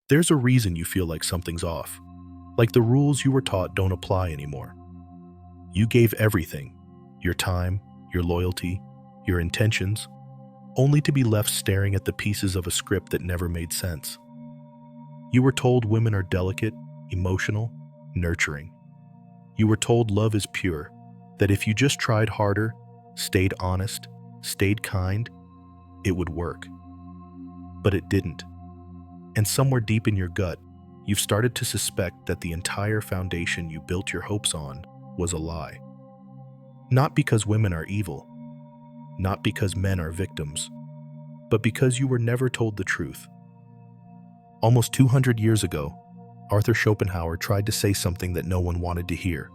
There's a reason you feel like something's off, like the rules you were taught don't apply anymore. You gave everything, your time, your loyalty, your intentions, only to be left staring at the pieces of a script that never made sense. You were told women are delicate, emotional, nurturing. You were told love is pure, that if you just tried harder, stayed honest, stayed kind, it would work. But it didn't. And somewhere deep in your gut, you've started to suspect that the entire foundation you built your hopes on was a lie. Not because women are evil, not because men are victims, but because you were never told the truth. Almost 200 years ago, Arthur Schopenhauer tried to say something that no one wanted to hear.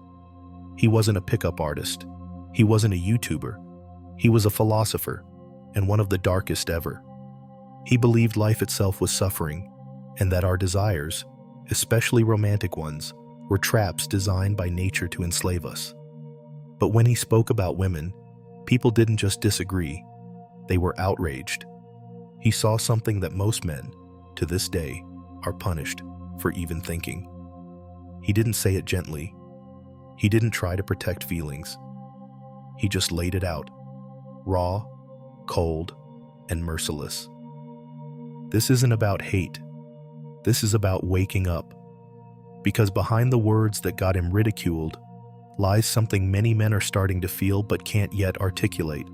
He wasn't a pickup artist. He wasn't a YouTuber. He was a philosopher, and one of the darkest ever. He believed life itself was suffering, and that our desires, especially romantic ones, were traps designed by nature to enslave us. But when he spoke about women, people didn't just disagree, they were outraged. He saw something that most men, to this day, are punished for even thinking. He didn't say it gently. He didn't try to protect feelings. He just laid it out, raw, cold, and merciless. This isn't about hate. This is about waking up. Because behind the words that got him ridiculed lies something many men are starting to feel but can't yet articulate.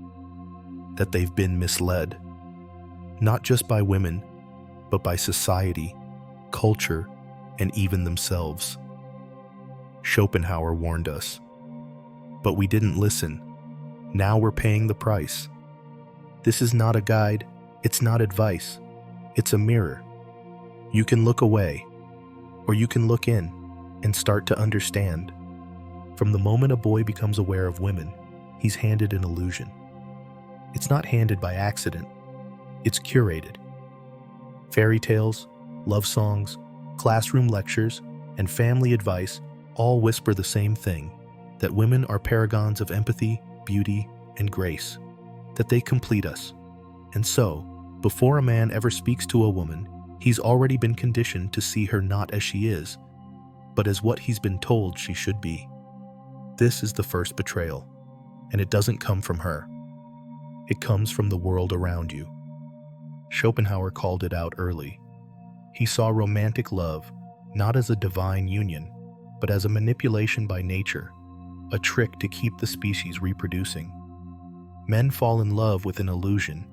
That they've been misled. Not just by women, but by society, culture, and even themselves. Schopenhauer warned us. But we didn't listen. Now we're paying the price. This is not a guide. It's not advice. It's a mirror. You can look away, or you can look in and start to understand. From the moment a boy becomes aware of women, he's handed an illusion. It's not handed by accident. It's curated. Fairy tales, love songs, classroom lectures, and family advice all whisper the same thing, that women are paragons of empathy, beauty, and grace, that they complete us. And so, before a man ever speaks to a woman, he's already been conditioned to see her not as she is, but as what he's been told she should be. This is the first betrayal, and it doesn't come from her. It comes from the world around you. Schopenhauer called it out early. He saw romantic love not as a divine union, but as a manipulation by nature, a trick to keep the species reproducing. Men fall in love with an illusion,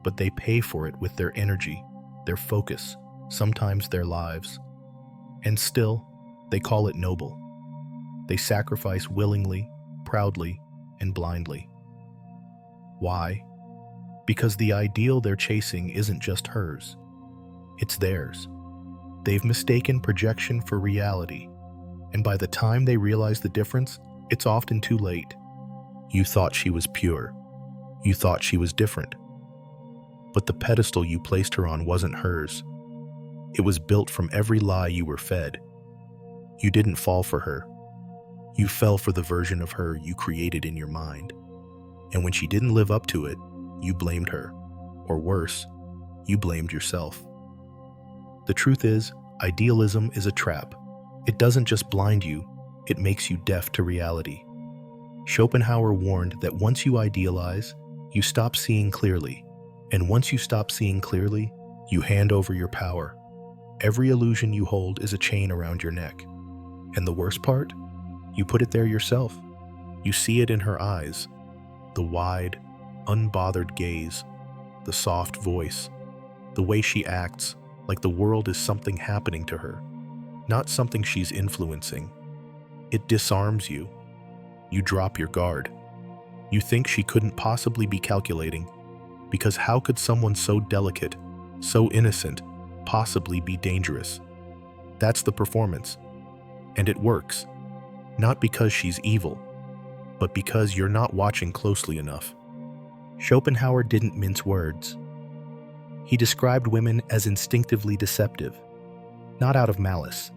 but they pay for it with their energy, their focus, sometimes their lives. And still, they call it noble. They sacrifice willingly, proudly, and blindly. Why? Because the ideal they're chasing isn't just hers. It's theirs. They've mistaken projection for reality, and by the time they realize the difference, it's often too late. You thought she was pure. You thought she was different. But the pedestal you placed her on wasn't hers. It was built from every lie you were fed. You didn't fall for her. You fell for the version of her you created in your mind. And when she didn't live up to it, you blamed her. Or worse, you blamed yourself. The truth is, idealism is a trap. It doesn't just blind you, it makes you deaf to reality. Schopenhauer warned that once you idealize, you stop seeing clearly. And once you stop seeing clearly, you hand over your power. Every illusion you hold is a chain around your neck. And the worst part? You put it there yourself. You see it in her eyes. The wide, unbothered gaze, the soft voice, the way she acts, like the world is something happening to her, not something she's influencing. It disarms you. You drop your guard. You think she couldn't possibly be calculating, because how could someone so delicate, so innocent, possibly be dangerous? That's the performance. And it works. Not because she's evil, but because you're not watching closely enough. Schopenhauer didn't mince words. He described women as instinctively deceptive, not out of malice,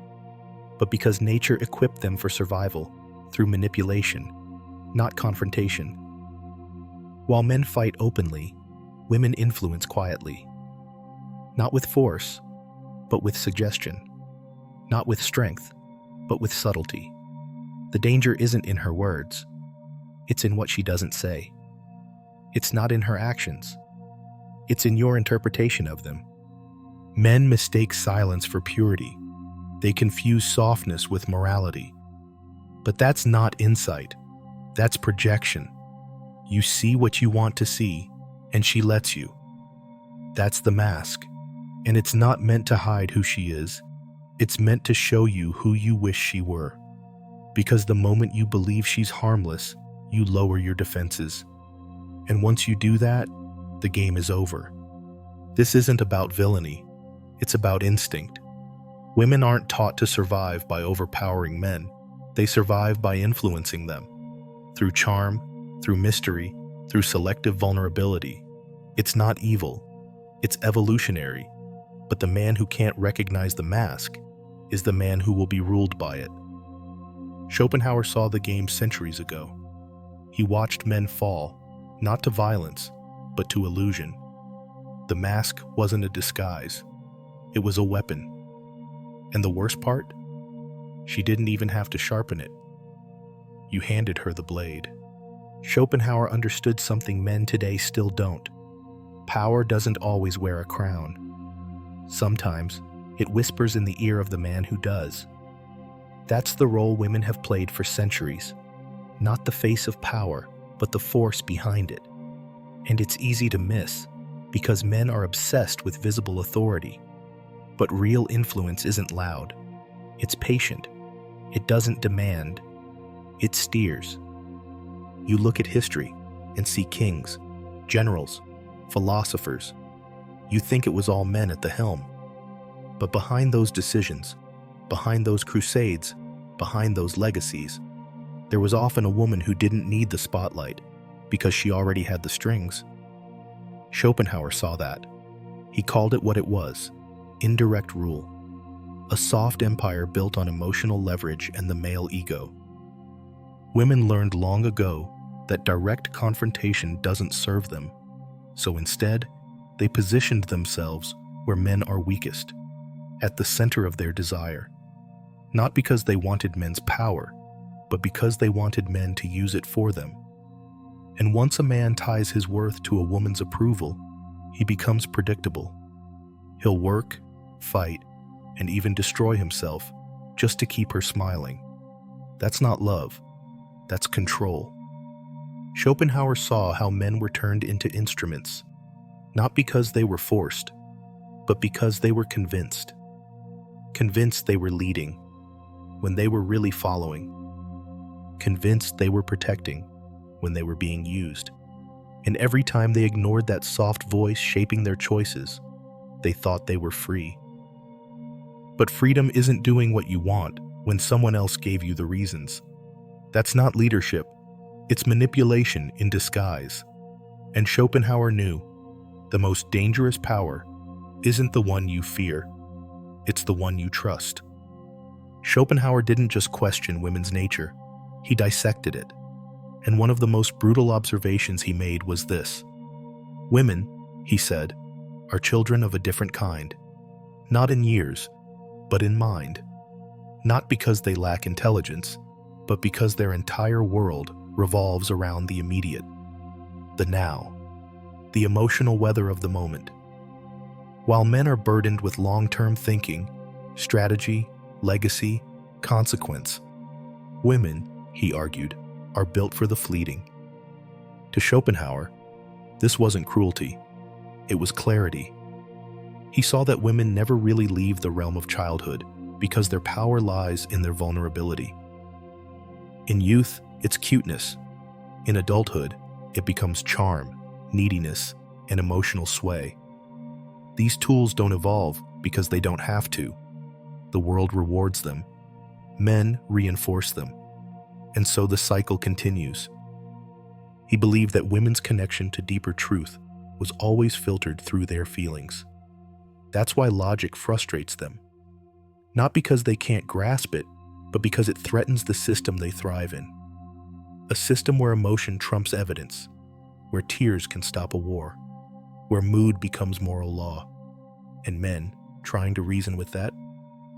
but because nature equipped them for survival through manipulation, not confrontation. While men fight openly, women influence quietly. Not with force, but with suggestion. Not with strength, but with subtlety. The danger isn't in her words. It's in what she doesn't say. It's not in her actions. It's in your interpretation of them. Men mistake silence for purity. They confuse softness with morality. But that's not insight. That's projection. You see what you want to see, and she lets you. That's the mask. And it's not meant to hide who she is. It's meant to show you who you wish she were. Because the moment you believe she's harmless, you lower your defenses. And once you do that, the game is over. This isn't about villainy. It's about instinct. Women aren't taught to survive by overpowering men. They survive by influencing them. Through charm, through mystery, through selective vulnerability. It's not evil. It's evolutionary. But the man who can't recognize the mask is the man who will be ruled by it. Schopenhauer saw the game centuries ago. He watched men fall, not to violence, but to illusion. The mask wasn't a disguise. It was a weapon. And the worst part? She didn't even have to sharpen it. You handed her the blade. Schopenhauer understood something men today still don't. Power doesn't always wear a crown. Sometimes, it whispers in the ear of the man who does. That's the role women have played for centuries. Not the face of power, but the force behind it. And it's easy to miss, because men are obsessed with visible authority. But real influence isn't loud. It's patient. It doesn't demand. It steers. You look at history and see kings, generals, philosophers. You think it was all men at the helm. But behind those decisions, behind those crusades, behind those legacies, there was often a woman who didn't need the spotlight because she already had the strings. Schopenhauer saw that. He called it what it was: indirect rule. A soft empire built on emotional leverage and the male ego. Women learned long ago that direct confrontation doesn't serve them, so instead, they positioned themselves where men are weakest, at the center of their desire. Not because they wanted men's power, but because they wanted men to use it for them. And once a man ties his worth to a woman's approval, he becomes predictable. He'll work, fight, and even destroy himself just to keep her smiling. That's not love. That's control. Schopenhauer saw how men were turned into instruments, not because they were forced, but because they were convinced. Convinced they were leading, when they were really following. Convinced they were protecting, when they were being used. And every time they ignored that soft voice shaping their choices, they thought they were free. But freedom isn't doing what you want when someone else gave you the reasons. That's not leadership. It's manipulation in disguise. And Schopenhauer knew the most dangerous power isn't the one you fear. It's the one you trust. Schopenhauer didn't just question women's nature. He dissected it. And one of the most brutal observations he made was this: women, he said, are children of a different kind. Not in years, but in mind. Not because they lack intelligence, but because their entire world revolves around the immediate, the now, the emotional weather of the moment. While men are burdened with long-term thinking, strategy, legacy, consequence, women, he argued, are built for the fleeting. To Schopenhauer, this wasn't cruelty. It was clarity. He saw that women never really leave the realm of childhood because their power lies in their vulnerability. In youth, it's cuteness. In adulthood, it becomes charm, neediness, and emotional sway. These tools don't evolve because they don't have to. The world rewards them. Men reinforce them. And so the cycle continues. He believed that women's connection to deeper truth was always filtered through their feelings. That's why logic frustrates them. Not because they can't grasp it, but because it threatens the system they thrive in. A system where emotion trumps evidence, where tears can stop a war, where mood becomes moral law. And men, trying to reason with that,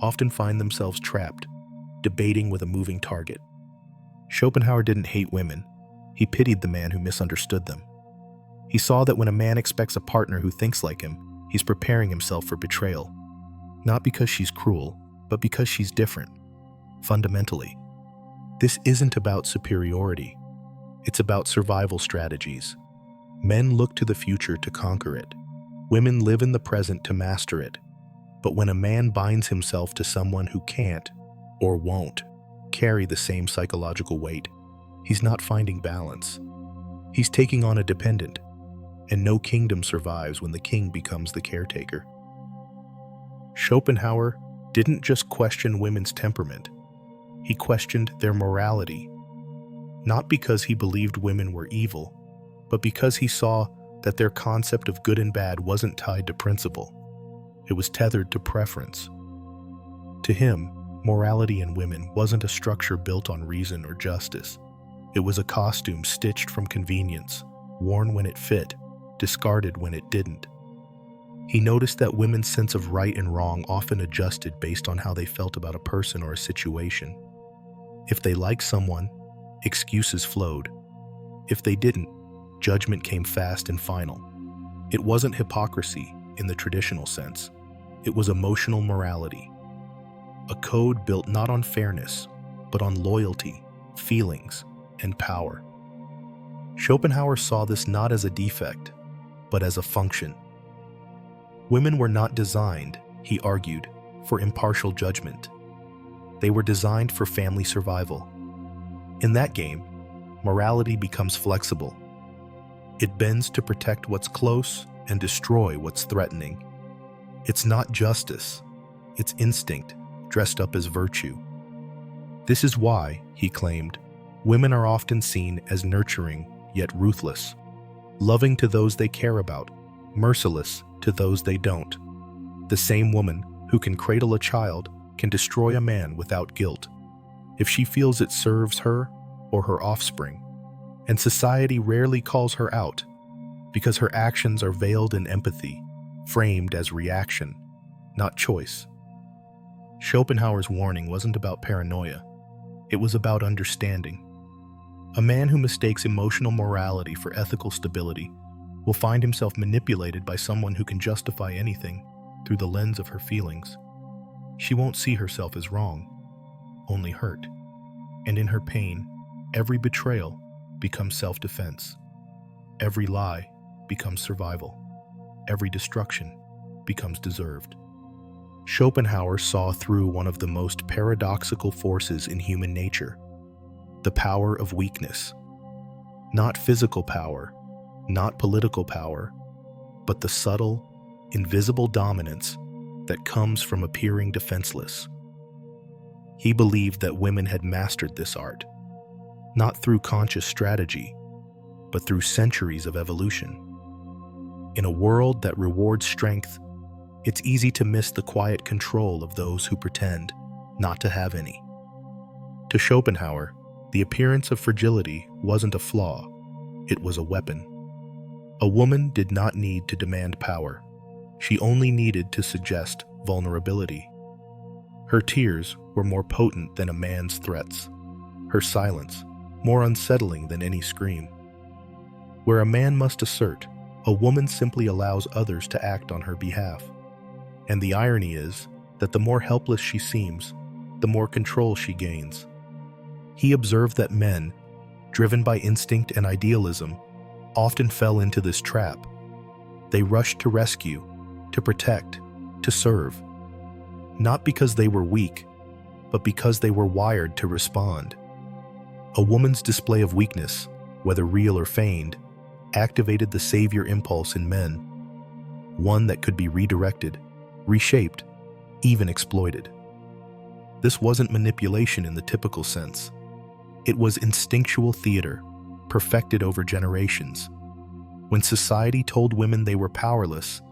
often find themselves trapped, debating with a moving target. Schopenhauer didn't hate women. He pitied the man who misunderstood them. He saw that when a man expects a partner who thinks like him, he's preparing himself for betrayal. Not because she's cruel, but because she's different. Fundamentally, this isn't about superiority. It's about survival strategies. Men look to the future to conquer it. Women live in the present to master it. But when a man binds himself to someone who can't, or won't, carry the same psychological weight, he's not finding balance. He's taking on a dependent, and no kingdom survives when the king becomes the caretaker. Schopenhauer didn't just question women's temperament. He questioned their morality. Not because he believed women were evil, but because he saw that their concept of good and bad wasn't tied to principle. It was tethered to preference. To him, morality in women wasn't a structure built on reason or justice. It was a costume stitched from convenience, worn when it fit, discarded when it didn't. He noticed that women's sense of right and wrong often adjusted based on how they felt about a person or a situation. If they liked someone, excuses flowed. If they didn't, judgment came fast and final. It wasn't hypocrisy in the traditional sense. It was emotional morality. A code built not on fairness, but on loyalty, feelings, and power. Schopenhauer saw this not as a defect, but as a function. Women were not designed, he argued, for impartial judgment. They were designed for family survival. In that game, morality becomes flexible. It bends to protect what's close and destroy what's threatening. It's not justice, it's instinct dressed up as virtue. This is why, he claimed, women are often seen as nurturing yet ruthless, loving to those they care about, merciless to those they don't. The same woman who can cradle a child can destroy a man without guilt, if she feels it serves her or her offspring. And society rarely calls her out, because her actions are veiled in empathy, framed as reaction, not choice. Schopenhauer's warning wasn't about paranoia. It was about understanding. A man who mistakes emotional morality for ethical stability will find himself manipulated by someone who can justify anything through the lens of her feelings. She won't see herself as wrong, only hurt. And in her pain, every betrayal becomes self-defense. Every lie becomes survival. Every destruction becomes deserved. Schopenhauer saw through one of the most paradoxical forces in human nature, the power of weakness. Not physical power, not political power, but the subtle, invisible dominance that comes from appearing defenseless. He believed that women had mastered this art, not through conscious strategy, but through centuries of evolution. In a world that rewards strength, it's easy to miss the quiet control of those who pretend not to have any. To Schopenhauer, the appearance of fragility wasn't a flaw, it was a weapon. A woman did not need to demand power. She only needed to suggest vulnerability. Her tears were more potent than a man's threats. Her silence, more unsettling than any scream. Where a man must assert, a woman simply allows others to act on her behalf. And the irony is that the more helpless she seems, the more control she gains. He observed that men, driven by instinct and idealism, often fell into this trap. They rushed to rescue, to protect, to serve. Not because they were weak, but because they were wired to respond. A woman's display of weakness, whether real or feigned, activated the savior impulse in men, one that could be redirected, reshaped, even exploited. This wasn't manipulation in the typical sense. It was instinctual theater, perfected over generations. When society told women they were powerless,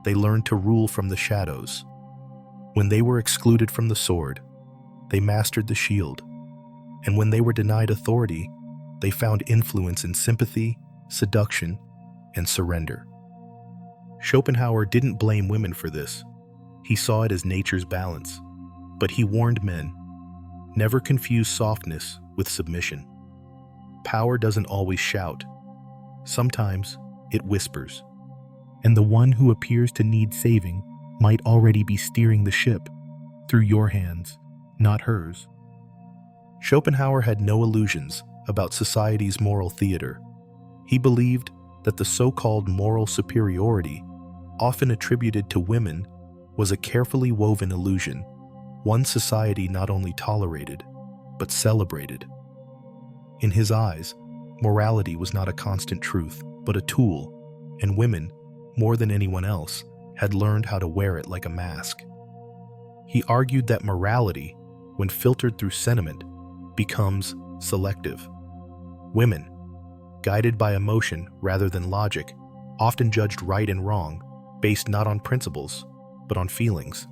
they learned to rule from the shadows. When they were excluded from the sword, they mastered the shield. And when they were denied authority, they found influence in sympathy, seduction, and surrender. Schopenhauer didn't blame women for this. He saw it as nature's balance. But he warned men, never confuse softness with submission. Power doesn't always shout. Sometimes it whispers. And the one who appears to need saving might already be steering the ship through your hands, not hers. Schopenhauer had no illusions about society's moral theater. He believed that the so-called moral superiority, often attributed to women, was a carefully woven illusion, one society not only tolerated, but celebrated. In his eyes, morality was not a constant truth, but a tool, and women, more than anyone else, had learned how to wear it like a mask. He argued that morality, when filtered through sentiment, becomes selective. Women, guided by emotion rather than logic, often judged right and wrong based not on principles, but on feelings.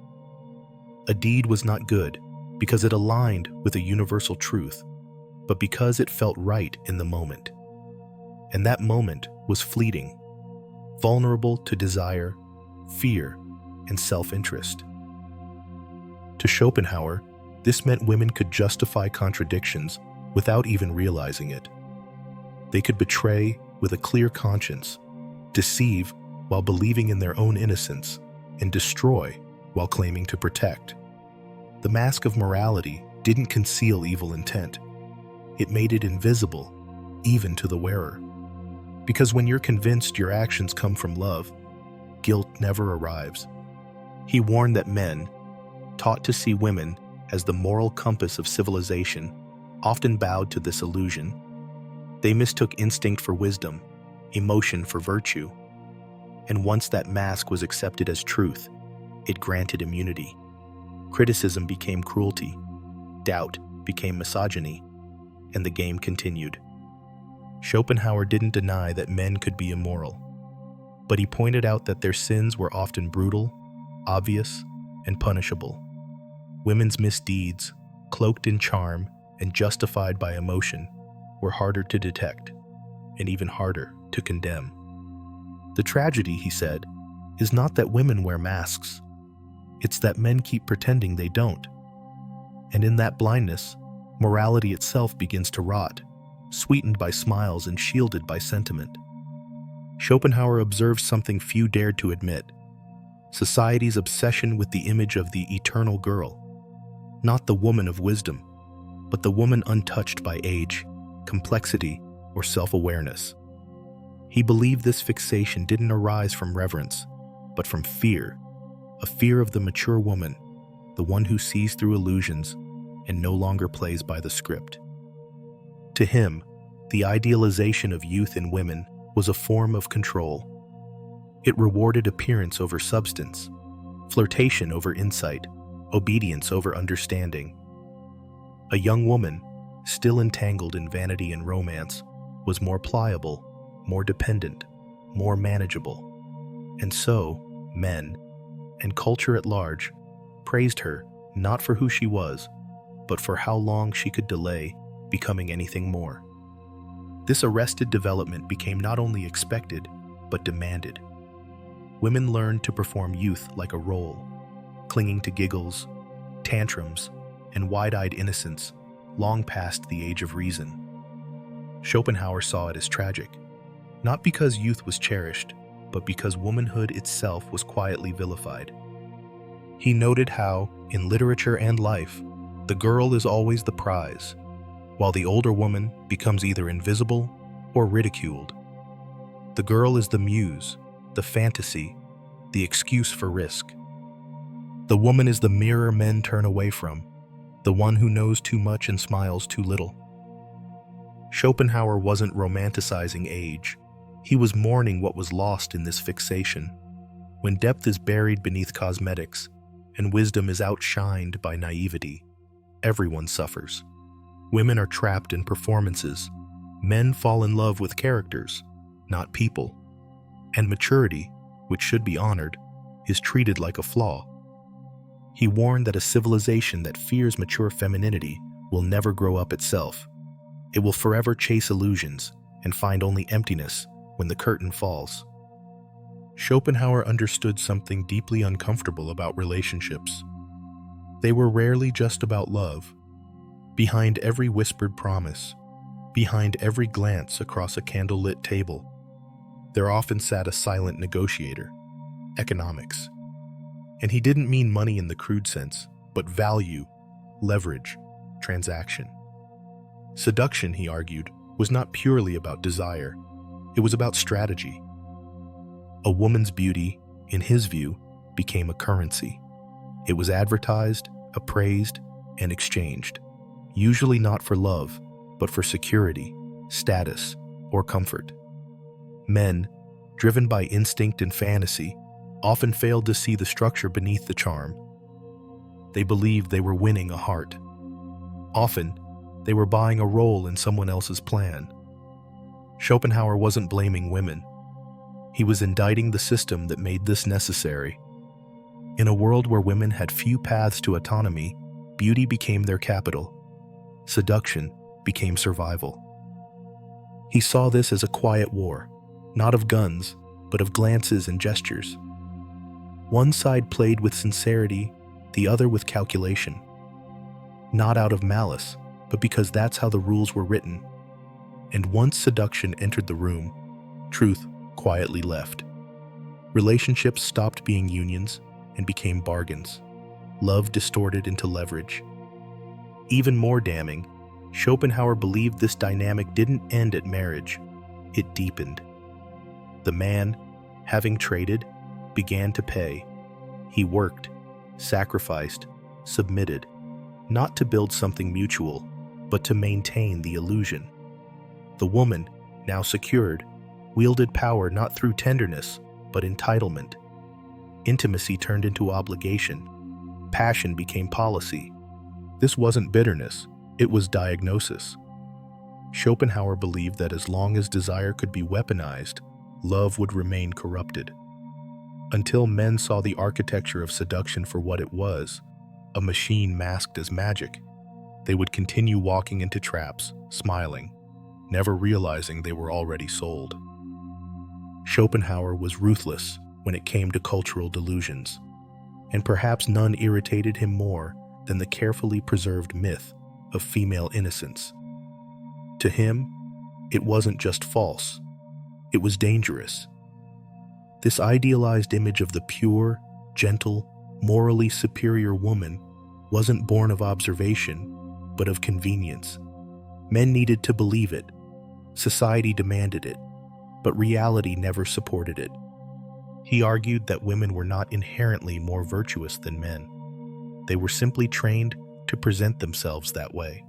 A deed was not good because it aligned with a universal truth, but because it felt right in the moment. And that moment was fleeting, vulnerable to desire, fear, and self-interest. To Schopenhauer, this meant women could justify contradictions without even realizing it. They could betray with a clear conscience, deceive while believing in their own innocence, and destroy while claiming to protect. The mask of morality didn't conceal evil intent. It made it invisible, even to the wearer. Because when you're convinced your actions come from love, guilt never arrives. He warned that men, taught to see women as the moral compass of civilization, often bowed to this illusion. They mistook instinct for wisdom, emotion for virtue. And once that mask was accepted as truth, it granted immunity. Criticism became cruelty, doubt became misogyny, and the game continued. Schopenhauer didn't deny that men could be immoral, but he pointed out that their sins were often brutal, obvious, and punishable. Women's misdeeds, cloaked in charm and justified by emotion, were harder to detect, and even harder to condemn. The tragedy, he said, is not that women wear masks. It's that men keep pretending they don't. And in that blindness, morality itself begins to rot, sweetened by smiles and shielded by sentiment. Schopenhauer observed something few dared to admit: society's obsession with the image of the eternal girl, not the woman of wisdom, but the woman untouched by age, complexity, or self-awareness. He believed this fixation didn't arise from reverence, but from fear, a fear of the mature woman, the one who sees through illusions and no longer plays by the script. To him, the idealization of youth in women was a form of control. It rewarded appearance over substance, flirtation over insight, obedience over understanding. A young woman, still entangled in vanity and romance, was more pliable, more dependent, more manageable. And so, men, and culture at large, praised her not for who she was, but for how long she could delay becoming anything more. This arrested development became not only expected, but demanded. Women learned to perform youth like a role, clinging to giggles, tantrums, and wide-eyed innocence long past the age of reason. Schopenhauer saw it as tragic, not because youth was cherished, but because womanhood itself was quietly vilified. He noted how, in literature and life, the girl is always the prize, while the older woman becomes either invisible or ridiculed. The girl is the muse, the fantasy, the excuse for risk. The woman is the mirror men turn away from, the one who knows too much and smiles too little. Schopenhauer wasn't romanticizing age. He was mourning what was lost in this fixation. When depth is buried beneath cosmetics, and wisdom is outshined by naivety, everyone suffers. Women are trapped in performances. Men fall in love with characters, not people. And maturity, which should be honored, is treated like a flaw. He warned that a civilization that fears mature femininity will never grow up itself. It will forever chase illusions and find only emptiness when the curtain falls. Schopenhauer understood something deeply uncomfortable about relationships. They were rarely just about love. Behind every whispered promise, behind every glance across a candlelit table, there often sat a silent negotiator: economics. And he didn't mean money in the crude sense, but value, leverage, transaction. Seduction, he argued, was not purely about desire. It was about strategy. A woman's beauty, in his view, became a currency. It was advertised, appraised, and exchanged, usually not for love, but for security, status, or comfort. Men, driven by instinct and fantasy, often failed to see the structure beneath the charm. They believed they were winning a heart. Often, they were buying a role in someone else's plan. Schopenhauer wasn't blaming women. He was indicting the system that made this necessary. In a world where women had few paths to autonomy, beauty became their capital. Seduction became survival. He saw this as a quiet war, not of guns, but of glances and gestures. One side played with sincerity, the other with calculation. Not out of malice, but because that's how the rules were written. And once seduction entered the room, truth quietly left. Relationships stopped being unions and became bargains. Love distorted into leverage. Even more damning, Schopenhauer believed this dynamic didn't end at marriage. It deepened. The man, having traded, began to pay. He worked, sacrificed, submitted, not to build something mutual, but to maintain the illusion. The woman, now secured, wielded power not through tenderness, but entitlement. Intimacy turned into obligation. Passion became policy. This wasn't bitterness, it was diagnosis. Schopenhauer believed that as long as desire could be weaponized, love would remain corrupted. Until men saw the architecture of seduction for what it was, a machine masked as magic, they would continue walking into traps, smiling, never realizing they were already sold. Schopenhauer was ruthless when it came to cultural delusions, and perhaps none irritated him more than the carefully preserved myth of female innocence. To him, it wasn't just false, it was dangerous. This idealized image of the pure, gentle, morally superior woman wasn't born of observation, but of convenience. Men needed to believe it. Society demanded it, but reality never supported it. He argued that women were not inherently more virtuous than men. They were simply trained to present themselves that way.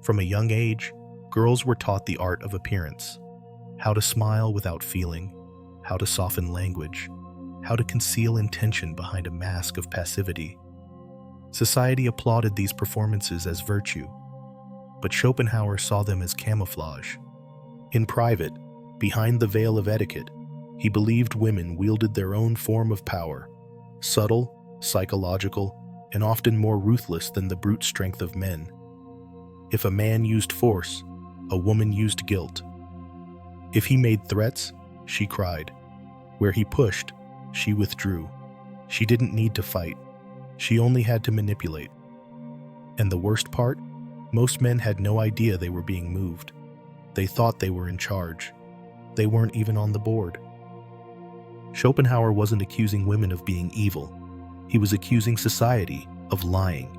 From a young age, girls were taught the art of appearance, how to smile without feeling, how to soften language, how to conceal intention behind a mask of passivity. Society applauded these performances as virtue, but Schopenhauer saw them as camouflage. In private, behind the veil of etiquette, he believed women wielded their own form of power, subtle, psychological, and often more ruthless than the brute strength of men. If a man used force, a woman used guilt. If he made threats, she cried. Where he pushed, she withdrew. She didn't need to fight. She only had to manipulate. And the worst part? Most men had no idea they were being moved. They thought they were in charge. They weren't even on the board. Schopenhauer wasn't accusing women of being evil. He was accusing society of lying,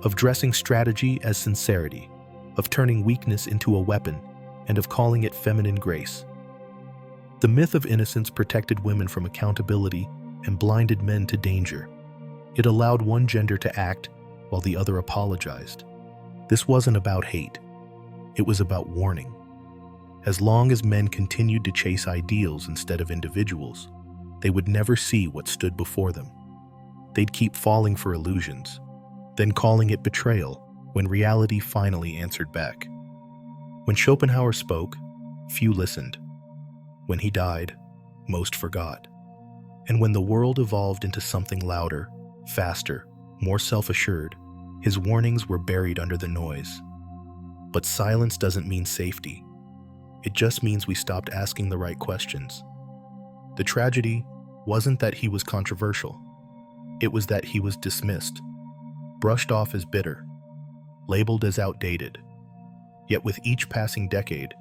of dressing strategy as sincerity, of turning weakness into a weapon, and of calling it feminine grace. The myth of innocence protected women from accountability and blinded men to danger. It allowed one gender to act while the other apologized. This wasn't about hate. It was about warning. As long as men continued to chase ideals instead of individuals, they would never see what stood before them. They'd keep falling for illusions, then calling it betrayal when reality finally answered back. When Schopenhauer spoke, few listened. When he died, most forgot. And when the world evolved into something louder, faster, more self-assured, his warnings were buried under the noise. But silence doesn't mean safety. It just means we stopped asking the right questions. The tragedy wasn't that he was controversial. It was that he was dismissed, brushed off as bitter, labeled as outdated. Yet with each passing decade,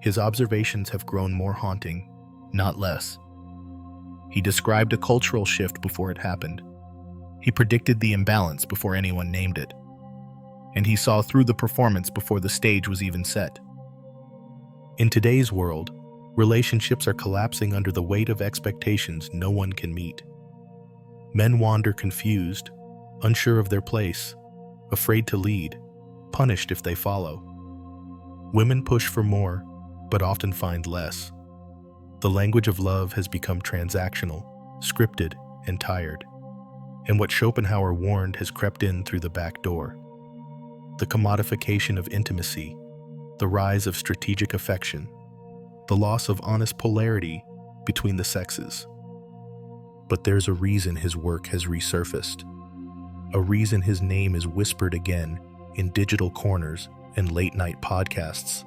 his observations have grown more haunting, not less. He described a cultural shift before it happened. He predicted the imbalance before anyone named it. And he saw through the performance before the stage was even set. In today's world, relationships are collapsing under the weight of expectations no one can meet. Men wander confused, unsure of their place, afraid to lead, punished if they follow. Women push for more, but often find less. The language of love has become transactional, scripted, and tired. And what Schopenhauer warned has crept in through the back door. The commodification of intimacy, the rise of strategic affection, the loss of honest polarity between the sexes. But there's a reason his work has resurfaced. A reason his name is whispered again in digital corners and late-night podcasts.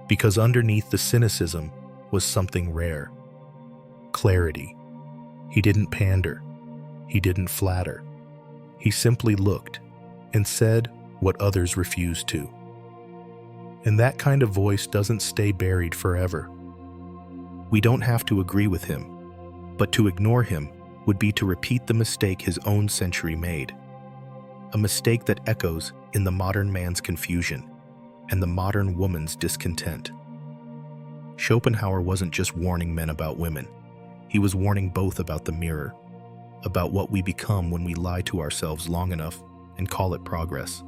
Because underneath the cynicism was something rare. Clarity. He didn't pander. He didn't flatter. He simply looked and said what others refused to. And that kind of voice doesn't stay buried forever. We don't have to agree with him, but to ignore him would be to repeat the mistake his own century made. A mistake that echoes in the modern man's confusion and the modern woman's discontent. Schopenhauer wasn't just warning men about women. He was warning both about the mirror, about what we become when we lie to ourselves long enough and call it progress.